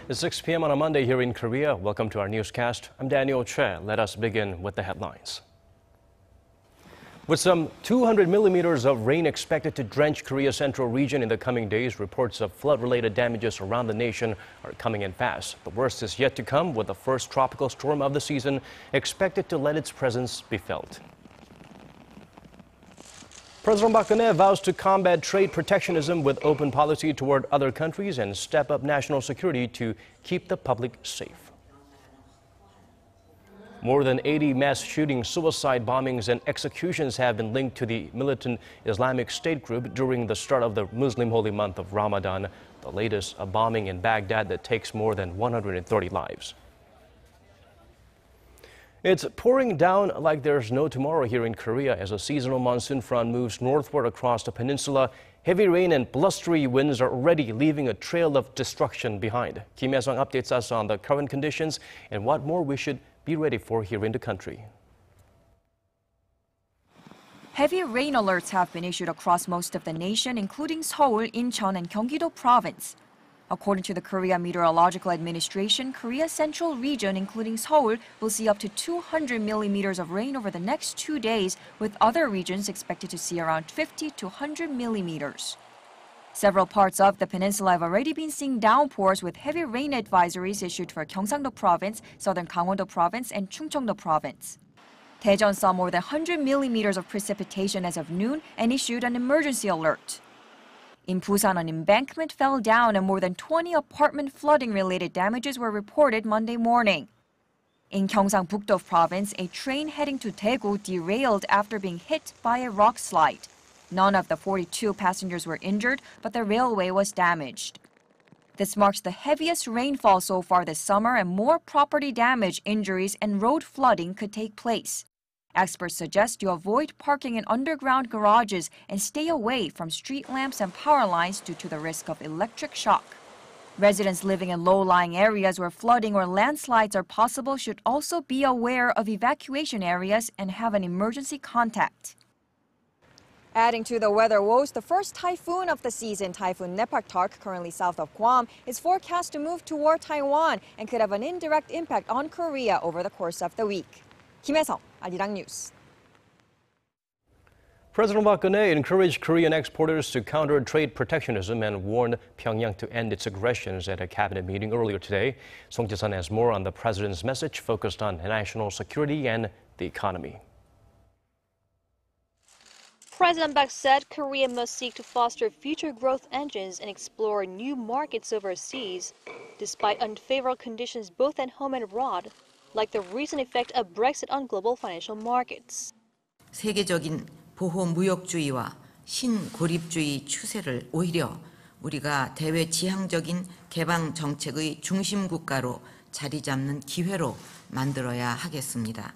It's 6 p.m. on a Monday here in Korea. Welcome to our newscast. I'm Daniel Che. Let us begin with the headlines. With some 200 millimeters of rain expected to drench Korea's central region in the coming days, reports of flood-related damages around the nation are coming in fast. The worst is yet to come, with the first tropical storm of the season expected to let its presence be felt. President Park Geun-hye vows to combat trade protectionism with open policy toward other countries and step up national security to keep the public safe. More than 80 mass shootings, suicide bombings, and executions have been linked to the militant Islamic State group during the start of the Muslim holy month of Ramadan, the latest a bombing in Baghdad that takes more than 130 lives. It's pouring down like there's no tomorrow here in Korea as a seasonal monsoon front moves northward across the peninsula. Heavy rain and blustery winds are already leaving a trail of destruction behind. Kim Hye-sung updates us on the current conditions and what more we should be ready for here in the country. Heavy rain alerts have been issued across most of the nation, including Seoul, Incheon, and Gyeonggi-do province. According to the Korea Meteorological Administration, Korea's central region, including Seoul, will see up to 200 millimeters of rain over the next 2 days, with other regions expected to see around 50 to 100 millimeters. Several parts of the peninsula have already been seeing downpours, with heavy rain advisories issued for Gyeongsang-do province, southern Gangwon-do province, and Chungcheong-do province. Daejeon saw more than 100 millimeters of precipitation as of noon and issued an emergency alert. In Busan, an embankment fell down and more than 20 apartment flooding-related damages were reported Monday morning. In Gyeongsang-buk-do province, a train heading to Daegu derailed after being hit by a rock slide. None of the 42 passengers were injured, but the railway was damaged. This marks the heaviest rainfall so far this summer, and more property damage, injuries, and road flooding could take place. Experts suggest you avoid parking in underground garages and stay away from street lamps and power lines due to the risk of electric shock. Residents living in low-lying areas where flooding or landslides are possible should also be aware of evacuation areas and have an emergency contact. Adding to the weather woes, the first typhoon of the season, Typhoon Nepaktark, currently south of Guam, is forecast to move toward Taiwan and could have an indirect impact on Korea over the course of the week. Kim Hye-sung, Arirang News. President Park Geun-hye encouraged Korean exporters to counter trade protectionism and warned Pyongyang to end its aggressions at a cabinet meeting earlier today. Song Jae-sun has more on the president's message focused on national security and the economy. President Park said Korea must seek to foster future growth engines and explore new markets overseas, despite unfavorable conditions both at home and abroad, like the recent effect of Brexit on global financial markets. 세계적인 보호 무역주의와 신고립주의 추세를 오히려 우리가 대외 지향적인 개방 정책의 중심 국가로 자리 잡는 기회로 만들어야 하겠습니다.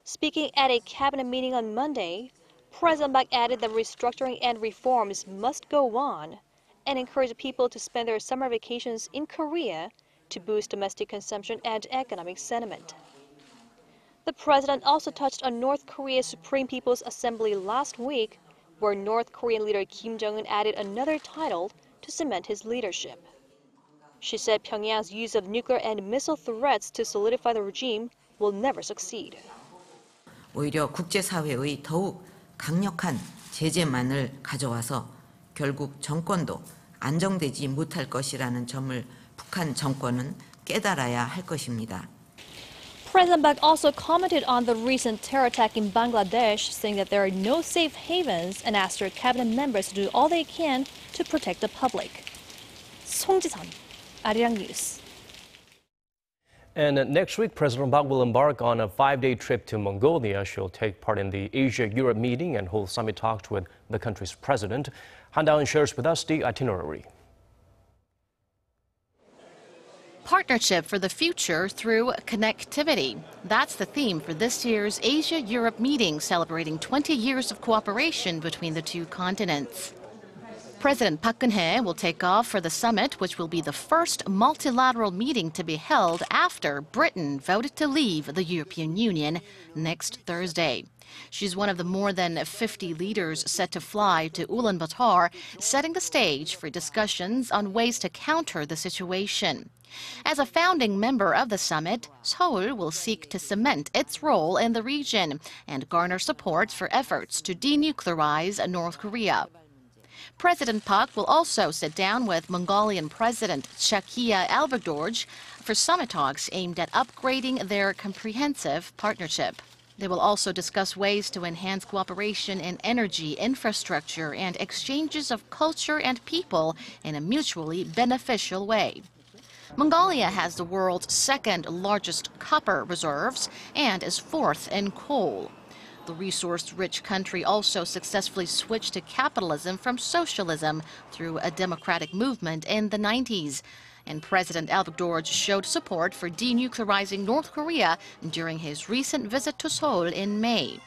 Speaking at a cabinet meeting on Monday, President Park added that restructuring and reforms must go on and encouraged people to spend their summer vacations in Korea to boost domestic consumption and economic sentiment. The president also touched on North Korea's Supreme People's Assembly last week, where North Korean leader Kim Jong-un added another title to cement his leadership. She said Pyongyang's use of nuclear and missile threats to solidify the regime will never succeed. 오히려 국제사회의 더욱 강력한 제재만을 가져와서 결국 정권도 안정되지 못할 것이라는 점을 북한 정권은 깨달아야 할 것입니다. President Park also commented on the recent terror attack in Bangladesh, saying that there are no safe havens and asked her cabinet members to do all they can to protect the public. Song Jae-sun, Arirang News. And next week, President Park will embark on a 5-day trip to Mongolia. She'll take part in the Asia-Europe meeting and hold summit talks with the country's president. Han Daeun shares with us the itinerary. Partnership for the future through connectivity. That's the theme for this year's Asia-Europe meeting, celebrating 20 years of cooperation between the two continents. President Park Geun-hye will take off for the summit, which will be the first multilateral meeting to be held after Britain voted to leave the European Union next Thursday. She's one of the more than 50 leaders set to fly to Ulaanbaatar, setting the stage for discussions on ways to counter the situation. As a founding member of the summit, Seoul will seek to cement its role in the region and garner support for efforts to denuclearize North Korea. President Park will also sit down with Mongolian President Chakia Alverdorj for summit talks aimed at upgrading their comprehensive partnership. They will also discuss ways to enhance cooperation in energy, infrastructure, and exchanges of culture and people in a mutually beneficial way. Mongolia has the world's second largest copper reserves and is fourth in coal. The resource-rich country also successfully switched to capitalism from socialism through a democratic movement in the 90s. And President Alverdorj showed support for denuclearizing North Korea during his recent visit to Seoul in May.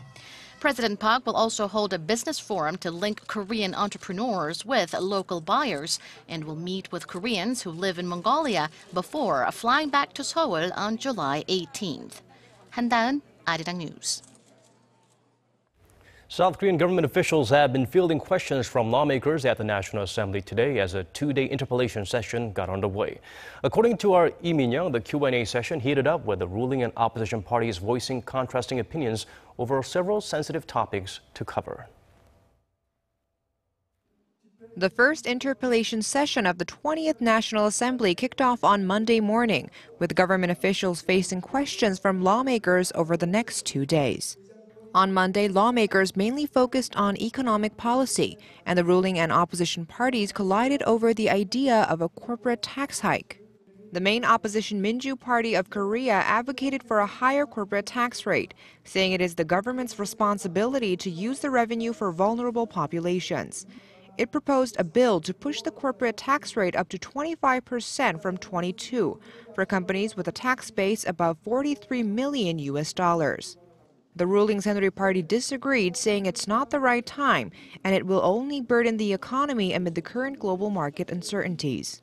President Park will also hold a business forum to link Korean entrepreneurs with local buyers and will meet with Koreans who live in Mongolia before flying back to Seoul on July 18th. 한다은, Arirang News. South Korean government officials have been fielding questions from lawmakers at the National Assembly today as a two-day interpellation session got underway. According to our Lee Min-young, the Q&A session heated up with the ruling and opposition parties voicing contrasting opinions over several sensitive topics to cover. The first interpellation session of the 20th National Assembly kicked off on Monday morning, with government officials facing questions from lawmakers over the next 2 days. On Monday, lawmakers mainly focused on economic policy, and the ruling and opposition parties collided over the idea of a corporate tax hike. The main opposition Minju Party of Korea advocated for a higher corporate tax rate, saying it is the government's responsibility to use the revenue for vulnerable populations. It proposed a bill to push the corporate tax rate up to 25% from 22% for companies with a tax base above $43 million. The ruling Saenuri Party disagreed, saying it's not the right time and it will only burden the economy amid the current global market uncertainties.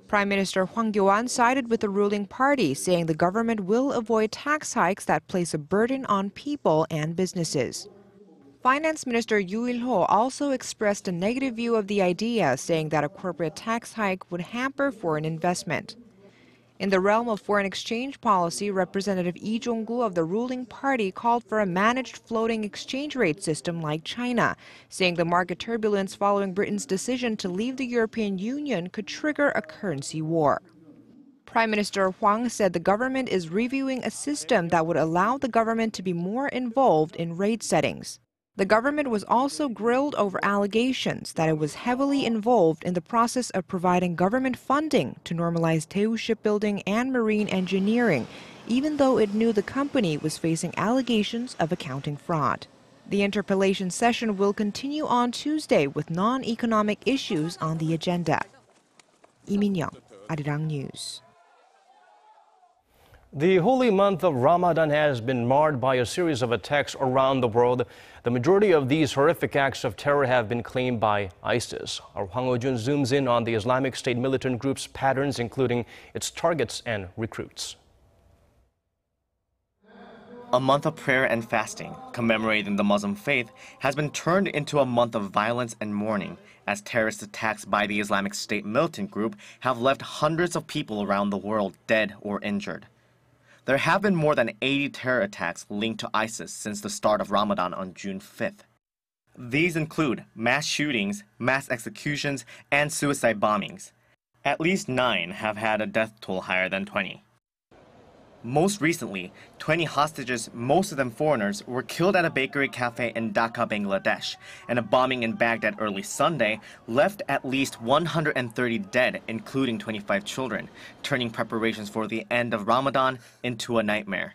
Prime Minister Hwang Kyo-ahn sided with the ruling party, saying the government will avoid tax hikes that place a burden on people and businesses. Finance Minister Yoo Il-ho also expressed a negative view of the idea, saying that a corporate tax hike would hamper foreign investment. In the realm of foreign exchange policy, Representative Lee Jong-gu of the ruling party called for a managed floating exchange rate system like China, saying the market turbulence following Britain's decision to leave the European Union could trigger a currency war. Prime Minister Hwang said the government is reviewing a system that would allow the government to be more involved in rate settings. The government was also grilled over allegations that it was heavily involved in the process of providing government funding to normalize Daewoo Shipbuilding and marine engineering, even though it knew the company was facing allegations of accounting fraud. The interpellation session will continue on Tuesday with non-economic issues on the agenda. Lee Min-young, Arirang News. The holy month of Ramadan has been marred by a series of attacks around the world. The majority of these horrific acts of terror have been claimed by ISIS. Our Hwang Ho-jun zooms in on the Islamic State militant group's patterns, including its targets and recruits. A month of prayer and fasting, commemorating the Muslim faith, has been turned into a month of violence and mourning, as terrorist attacks by the Islamic State militant group have left hundreds of people around the world dead or injured. There have been more than 80 terror attacks linked to ISIS since the start of Ramadan on June 5th. These include mass shootings, mass executions, and suicide bombings. At least 9 have had a death toll higher than 20. Most recently, 20 hostages, most of them foreigners, were killed at a bakery cafe in Dhaka, Bangladesh, and a bombing in Baghdad early Sunday left at least 130 dead, including 25 children, turning preparations for the end of Ramadan into a nightmare.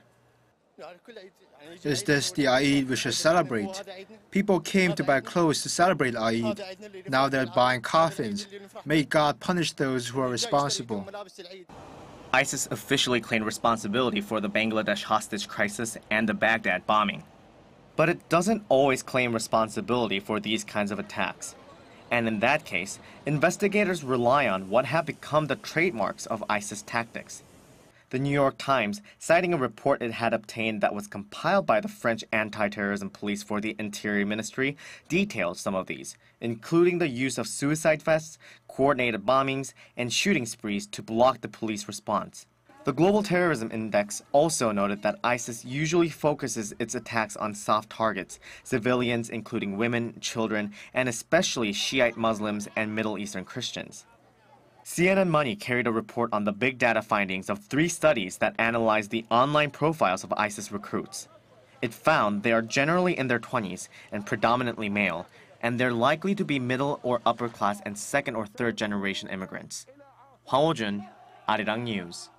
Is this the Eid we should celebrate? People came to buy clothes to celebrate Eid. Now they're buying coffins. May God punish those who are responsible. ISIS officially claimed responsibility for the Bangladesh hostage crisis and the Baghdad bombing. But it doesn't always claim responsibility for these kinds of attacks. And in that case, investigators rely on what have become the trademarks of ISIS tactics. The New York Times, citing a report it had obtained that was compiled by the French anti-terrorism police for the Interior Ministry, detailed some of these, including the use of suicide vests, coordinated bombings, and shooting sprees to block the police response. The Global Terrorism Index also noted that ISIS usually focuses its attacks on soft targets, civilians including women, children, and especially Shiite Muslims and Middle Eastern Christians. CNN Money carried a report on the big data findings of 3 studies that analyzed the online profiles of ISIS recruits. It found they are generally in their 20s and predominantly male, and they're likely to be middle or upper class and second or third generation immigrants. Hwang Ho-jun, Arirang News.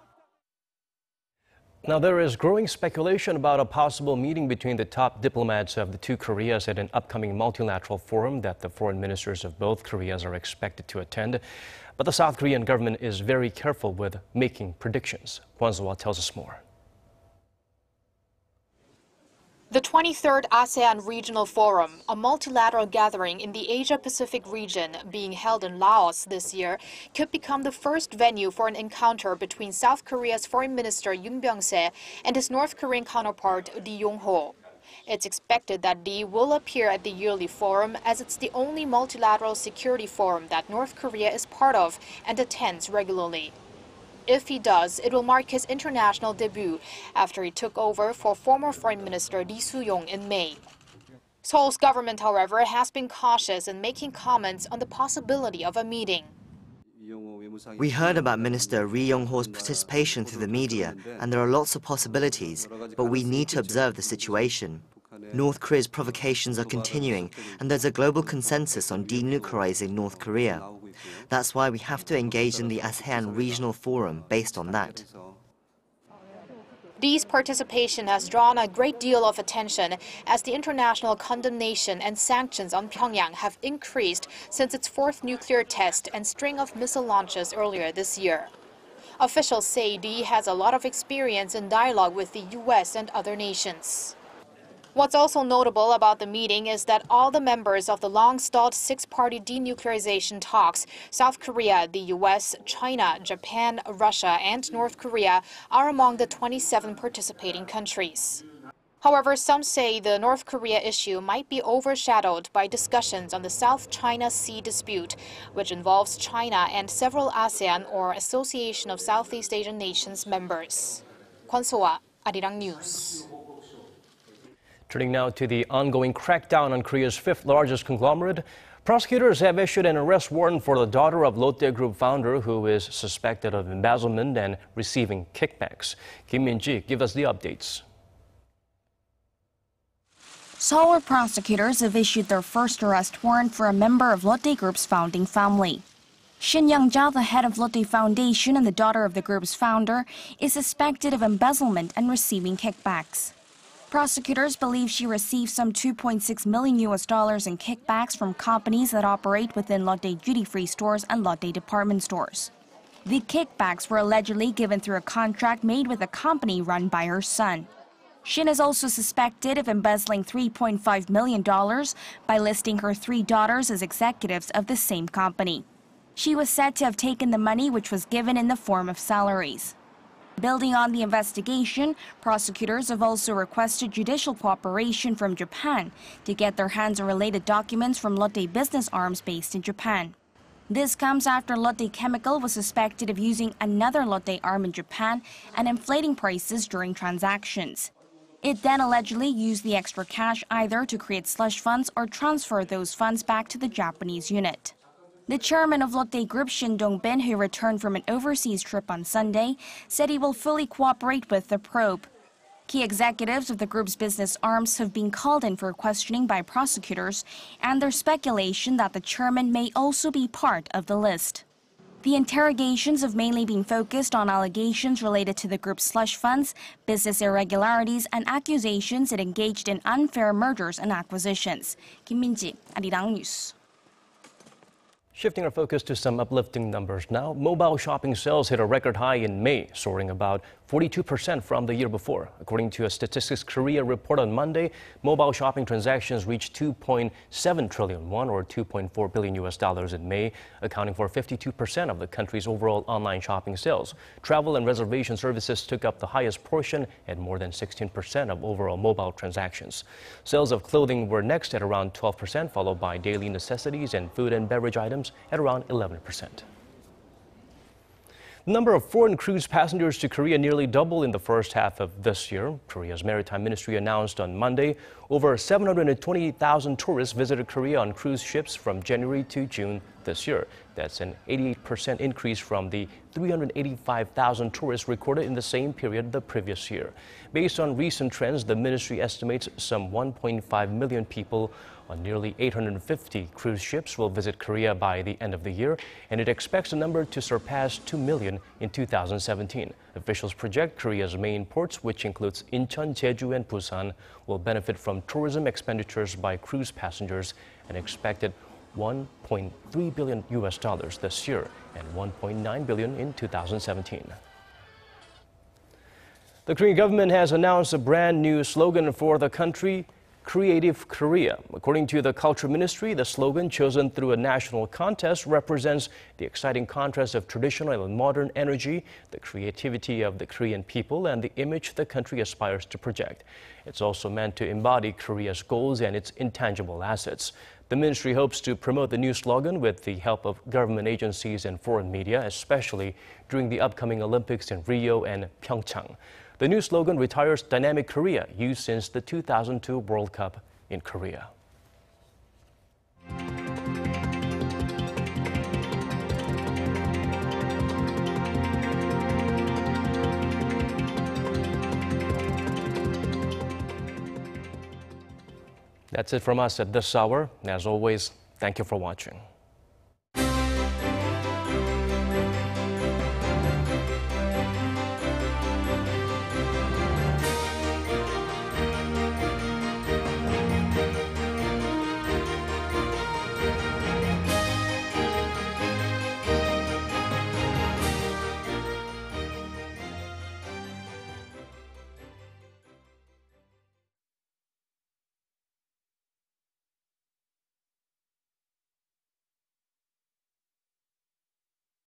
Now, there is growing speculation about a possible meeting between the top diplomats of the two Koreas at an upcoming multilateral forum that the foreign ministers of both Koreas are expected to attend. But the South Korean government is very careful with making predictions. Kwon So-hwa tells us more. The 23rd ASEAN Regional Forum, a multilateral gathering in the Asia-Pacific region being held in Laos this year, could become the first venue for an encounter between South Korea's Foreign Minister Yoon Byung-se and his North Korean counterpart Lee Yong-ho. It's expected that Lee will appear at the yearly forum as it's the only multilateral security forum that North Korea is part of and attends regularly. If he does, it will mark his international debut after he took over for former Foreign Minister Lee Soo-yong in May. Seoul's government, however, has been cautious in making comments on the possibility of a meeting. We heard about Minister Ri Yong-ho's participation through the media, and there are lots of possibilities, but we need to observe the situation. North Korea's provocations are continuing, and there's a global consensus on denuclearizing North Korea. That's why we have to engage in the ASEAN Regional Forum based on that. Lee's participation has drawn a great deal of attention as the international condemnation and sanctions on Pyongyang have increased since its 4th nuclear test and string of missile launches earlier this year. Officials say Lee has a lot of experience in dialogue with the US and other nations. What's also notable about the meeting is that all the members of the long-stalled 6-party denuclearization talks, South Korea, the US, China, Japan, Russia, and North Korea, are among the 27 participating countries. However, some say the North Korea issue might be overshadowed by discussions on the South China Sea dispute, which involves China and several ASEAN or Association of Southeast Asian Nations members. Kwon So-hwa, Arirang News. Turning now to the ongoing crackdown on Korea's 5th largest conglomerate, prosecutors have issued an arrest warrant for the daughter of Lotte Group founder who is suspected of embezzlement and receiving kickbacks. Kim Min-ji gives us the updates. Seoul prosecutors have issued their first arrest warrant for a member of Lotte Group's founding family. Shin Young-ja, the head of Lotte Foundation and the daughter of the group's founder, is suspected of embezzlement and receiving kickbacks. Prosecutors believe she received some $2.6 million in kickbacks from companies that operate within Lotte duty-free stores and Lotte department stores. The kickbacks were allegedly given through a contract made with a company run by her son. Shin is also suspected of embezzling $3.5 million by listing her 3 daughters as executives of the same company. She was said to have taken the money, which was given in the form of salaries. Building on the investigation, prosecutors have also requested judicial cooperation from Japan to get their hands on related documents from Lotte business arms based in Japan. This comes after Lotte Chemical was suspected of using another Lotte arm in Japan and inflating prices during transactions. It then allegedly used the extra cash either to create slush funds or transfer those funds back to the Japanese unit. The chairman of Lotte Group, Shin Dong-bin, who returned from an overseas trip on Sunday, said he will fully cooperate with the probe. Key executives of the group's business arms have been called in for questioning by prosecutors, and there's speculation that the chairman may also be part of the list. The interrogations have mainly been focused on allegations related to the group's slush funds, business irregularities, and accusations it engaged in unfair mergers and acquisitions. Kim Min-ji, Arirang News. Shifting our focus to some uplifting numbers now, mobile shopping sales hit a record high in May, soaring about 42% from the year before. According to a Statistics Korea report on Monday, mobile shopping transactions reached 2.7 trillion won, or $2.4 billion in May, accounting for 52% of the country's overall online shopping sales. Travel and reservation services took up the highest portion at more than 16% of overall mobile transactions. Sales of clothing were next at around 12%, followed by daily necessities and food and beverage items at around 11%. The number of foreign cruise passengers to Korea nearly doubled in the first half of this year. Korea's Maritime Ministry announced on Monday over 720,000 tourists visited Korea on cruise ships from January to June this year. That's an 88% increase from the 385,000 tourists recorded in the same period the previous year. Based on recent trends, the ministry estimates some 1.5 million people on nearly 850 cruise ships will visit Korea by the end of the year, and it expects the number to surpass 2 million in 2017. Officials project Korea's main ports, which includes Incheon, Jeju, and Busan, will benefit from tourism expenditures by cruise passengers, and expected $1.3 billion this year and $1.9 billion in 2017. The Korean government has announced a brand new slogan for the country, Creative Korea. According to the Culture Ministry, the slogan chosen through a national contest represents the exciting contrast of traditional and modern energy, the creativity of the Korean people, and the image the country aspires to project. It's also meant to embody Korea's goals and its intangible assets. The ministry hopes to promote the new slogan with the help of government agencies and foreign media, especially during the upcoming Olympics in Rio and Pyeongchang. The new slogan retires Dynamic Korea, used since the 2002 World Cup in Korea. That's it from us at this hour. As always, thank you for watching.